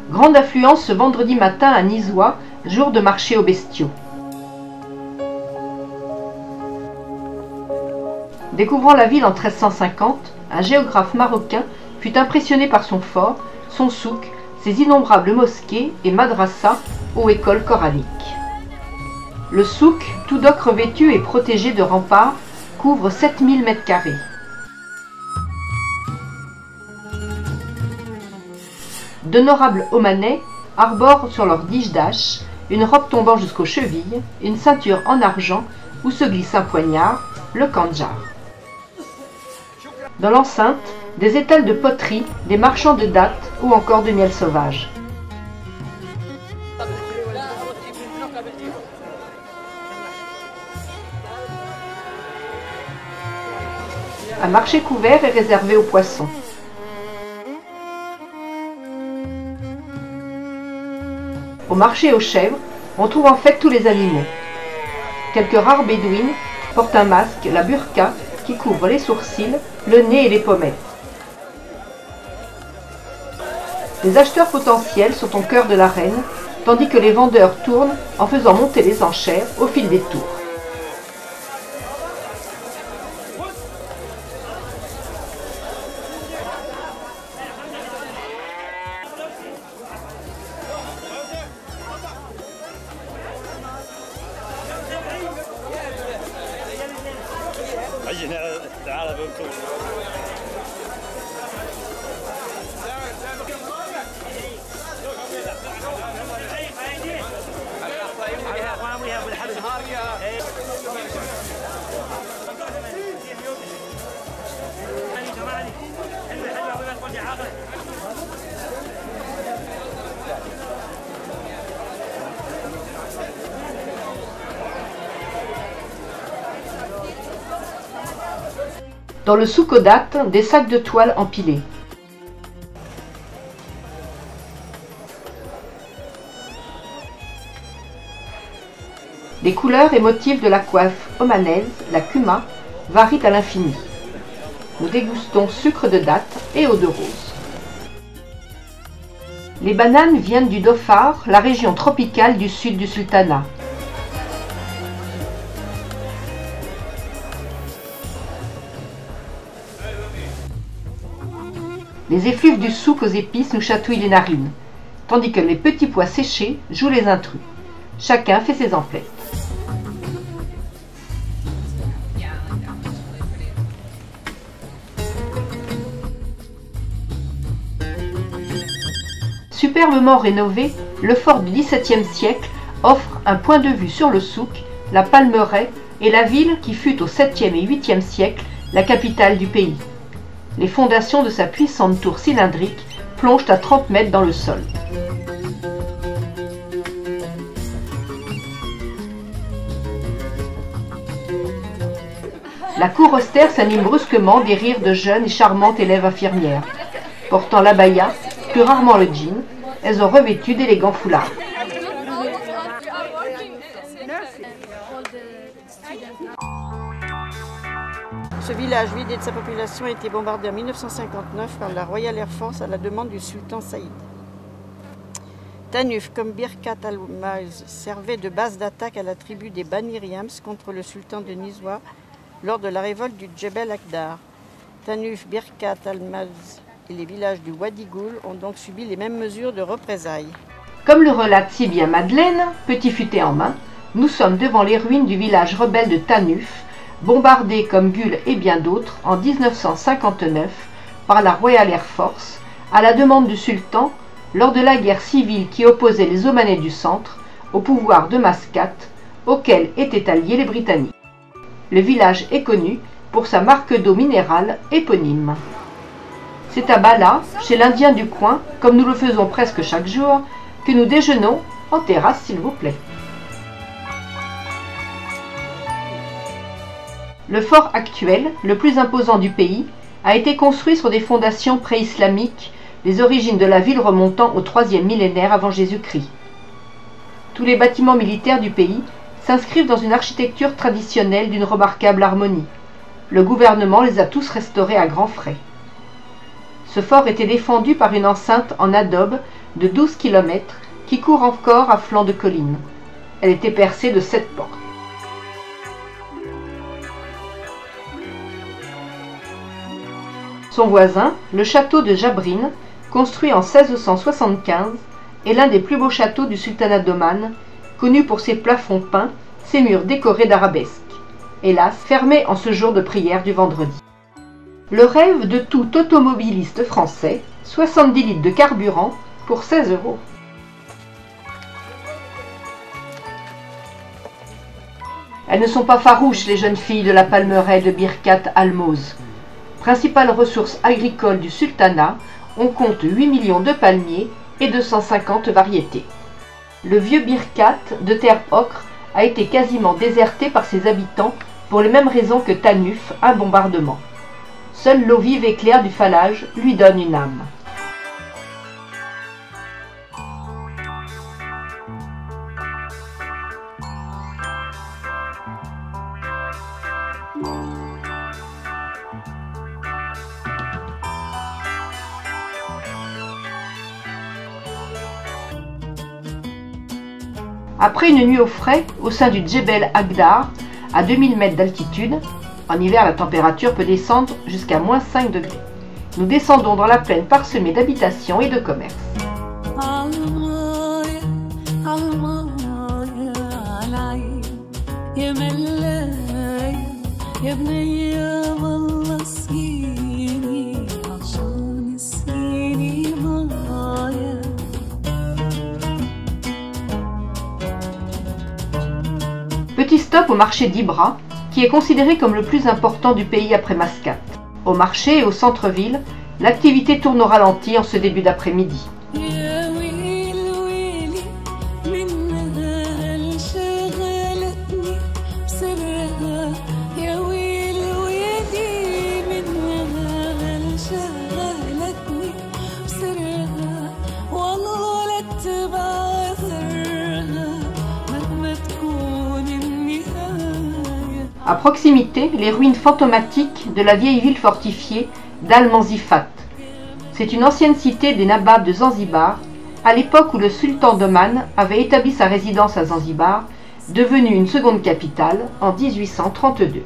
Grande affluence ce vendredi matin à Nizois, jour de marché aux bestiaux. Découvrant la ville en 1350, un géographe marocain fut impressionné par son fort, son souk, ses innombrables mosquées et madrassas ou écoles coraniques. Le souk, tout d'ocre revêtu et protégé de remparts, couvre 7000 m². D'honorables Omanais arborent sur leur dijdash une robe tombant jusqu'aux chevilles, une ceinture en argent où se glisse un poignard, le kandjar. Dans l'enceinte, des étals de poterie, des marchands de dattes ou encore de miel sauvage. Un marché couvert est réservé aux poissons. Au marché aux chèvres, on trouve en fait tous les animaux. Quelques rares bédouines portent un masque, la burqa, qui couvre les sourcils, le nez et les pommettes. Les acheteurs potentiels sont au cœur de l'arène, tandis que les vendeurs tournent en faisant monter les enchères au fil des tours. Dans le souk aux dattes, des sacs de toile empilés. Les couleurs et motifs de la coiffe omanaise, la kuma, varient à l'infini. Nous dégustons sucre de dattes et eau de rose. Les bananes viennent du Dhofar, la région tropicale du sud du sultanat. Les effluves du souk aux épices nous chatouillent les narines, tandis que les petits pois séchés jouent les intrus. Chacun fait ses emplettes. Superbement rénové, le fort du XVIIe siècle offre un point de vue sur le souk, la palmeraie et la ville qui fut au 7e et 8e siècle la capitale du pays. Les fondations de sa puissante tour cylindrique plongent à 30 mètres dans le sol. La cour austère s'anime brusquement des rires de jeunes et charmantes élèves infirmières. Portant l'abaya, plus rarement le djinn, elles ont revêtu d'élégants foulards. Ce village vidé de sa population a été bombardé en 1959 par la Royal Air Force à la demande du sultan Saïd. Tanuf, comme Birkat al-Maz, servait de base d'attaque à la tribu des Bani Riams contre le sultan de Nizwa lors de la révolte du Djebel Akdar. Tanuf, Birkat al-Maz et les villages du Wadi Goul ont donc subi les mêmes mesures de représailles. Comme le relate si bien Madeleine, petit futé en main, nous sommes devant les ruines du village rebelle de Tanuf, bombardé comme Gul et bien d'autres en 1959 par la Royal Air Force à la demande du sultan lors de la guerre civile qui opposait les Omanais du centre au pouvoir de Mascate auquel étaient alliés les Britanniques. Le village est connu pour sa marque d'eau minérale éponyme. C'est à Bala, chez l'Indien du coin, comme nous le faisons presque chaque jour, que nous déjeunons en terrasse s'il vous plaît. Le fort actuel, le plus imposant du pays, a été construit sur des fondations pré-islamiques, les origines de la ville remontant au 3e millénaire avant Jésus-Christ. Tous les bâtiments militaires du pays s'inscrivent dans une architecture traditionnelle d'une remarquable harmonie. Le gouvernement les a tous restaurés à grands frais. Ce fort était défendu par une enceinte en adobe de 12 km qui court encore à flanc de colline. Elle était percée de 7 portes. Son voisin, le château de Jabrine, construit en 1675, est l'un des plus beaux châteaux du sultanat d'Oman, connu pour ses plafonds peints, ses murs décorés d'arabesques. Hélas, fermé en ce jour de prière du vendredi. Le rêve de tout automobiliste français, 70 litres de carburant pour 16 €. Elles ne sont pas farouches, les jeunes filles de la palmeraie de Birkat Almoz. Principale ressource agricole du sultanat, on compte 8 millions de palmiers et 250 variétés. Le vieux Birkat, de terre ocre, a été quasiment déserté par ses habitants pour les mêmes raisons que Tanuf, un bombardement. Seule l'eau vive et claire du Falaj lui donne une âme. Après une nuit au frais, au sein du Djebel Akdar, à 2000 mètres d'altitude, en hiver la température peut descendre jusqu'à moins 5 degrés. Nous descendons dans la plaine parsemée d'habitations et de commerces. Petit stop au marché d'Ibra, qui est considéré comme le plus important du pays après Mascate. Au marché et au centre-ville, l'activité tourne au ralenti en ce début d'après-midi. À proximité, les ruines fantomatiques de la vieille ville fortifiée d'Al-Manzifat. C'est une ancienne cité des Nababs de Zanzibar, à l'époque où le sultan d'Oman avait établi sa résidence à Zanzibar, devenue une seconde capitale en 1832.